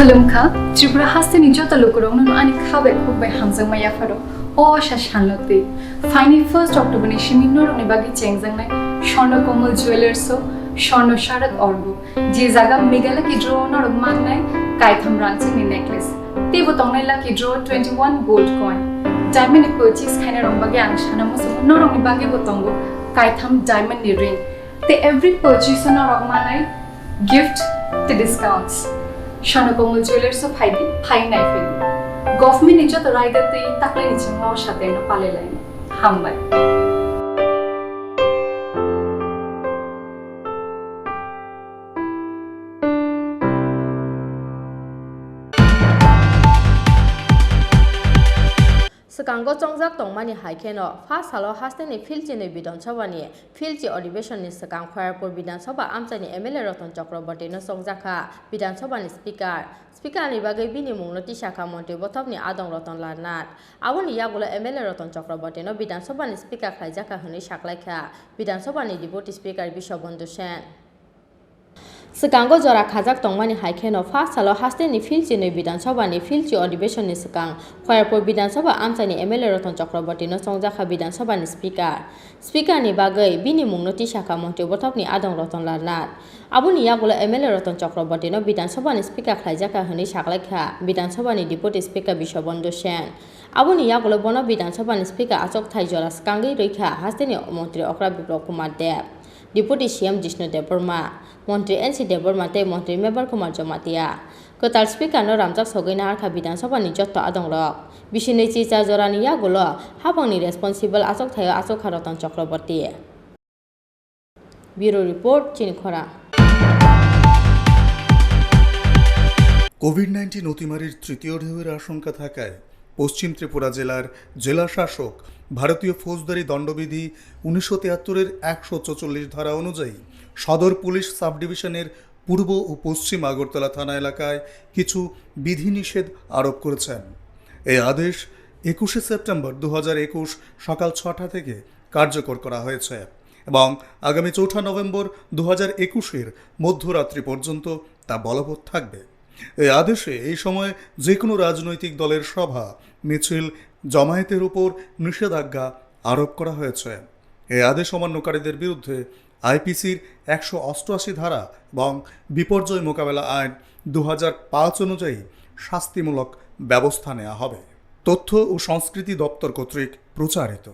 Khulumkha, Tripura Hasteni jota lokurong no ani khabe khubbe hamjang maya faro. O sha shanlote. Finally 1st October ni shiminor ni bagi chengjang nai Shorno Komal Jewelers so Shorno Sharat Orgo. Je jaga megala ki draw nor man nai kaitham ranching ni necklace. Te botong nai la ki draw 21 gold coin. Diamond ni purchase khaina rong bagi ang shana mo so norong ni bagi botongo kaitham diamond ni ring. Te every purchase nor rong man nai gift te discounts. Shorno Komal Jewelers so phai nai feli. Government ni jota rider te takle ni chimo shate no pale lai. Hambai. Swkang Jongjak Tongmani Haikeno, Phasalo Hasteni Philchini Bidhan Sabhani, Philchi Adivation is Swkang Khorang Bidhan Sabha Amchani MLA Roton Chakraborty no Songjaka, Bidhan Sabhani Speaker ni bagai bini mungloti Shaka Monte Botopni Adong Roton Lanat. Awani Yagula MLA Roton Chakraborty no Bidhan Sabhani Speaker Khajaka Huni Shaklaika, Bidhan Sabhani Deputy Speaker Bishop Bondushen. Swkang Jora Khajak Tongmani Haikeno, Phasalo Hasteni Philchini Bidhan Sabhani, Philchi Adivation is Swkang Khorang Bidhan Sabha Amchani MLA Roton Chakraborty no Songjaka Bidhan Sabhani Speaker ni bagai bini mungloti Shaka Monte Botopni Adong Roton Lanat. Abuni Yagula MLA Roton Chakraborty no Bidhan Sabhani Speaker Khajaka Huni Shaklaika, Bidhan Sabhani Deputy Speaker Bishop Bondushen. Abuni Yagula Bono Bidhan Sabhani Speaker Achukhthaio Jora Swkangi Roikha Hasteni Montri Okra Biplop Kumar Deb. Deputy CM Jishnu Deborma, Montri NC Deborma te Montri Member Kumar Jomatia. Kotal Speaker no Ramjak Sogina Arka Bidhan Sabhani Jotto Adong Rok. Bishini Chicha Jorani Yagulo, Habangni responsible Achukthaio Achukh Roton Chakraborty. Bureau Report, Chini Khorang. কোভিড-19 অতিমারির তৃতীয় ঢেউয়ের আশঙ্কা থাকায় পশ্চিম ত্রিপুরা জেলার জেলা শাসক ভারতীয় ফৌজদারি দণ্ডবিধি 1973-এর 144 ধারা অনুযায়ী সদর পুলিশ সাব ডিভিশনের পূর্ব ও পশ্চিম আগরতলা থানা এলাকায় কিছু বিধিনিষেধ আরোপ করেছেন। এই আদেশ 21 সেপ্টেম্বর 2021 সকাল 6টা থেকে কার্যকর করা হয়েছে এবং আগামী 4 নভেম্বর 2021-এর মধ্যরাত্রি পর্যন্ত তা বলবৎ থাকবে। এই আদেশে এই সময় যে কোনো রাজনৈতিক দলের সভা মিছিল জমায়েতের উপর নিষেধাজ্ঞা আরোপ করা হয়েছে। এই আদেশ অমান্যকারীদের বিরুদ্ধে আইপিসির 188 ধারা এবং বিপর্যয় মোকাবেলা আইন 2005 অনুযায়ী শাস্তিমূলক ব্যবস্থা নেওয়া হবে। তথ্য ও সংস্কৃতি দপ্তর কর্তৃক প্রচারিত।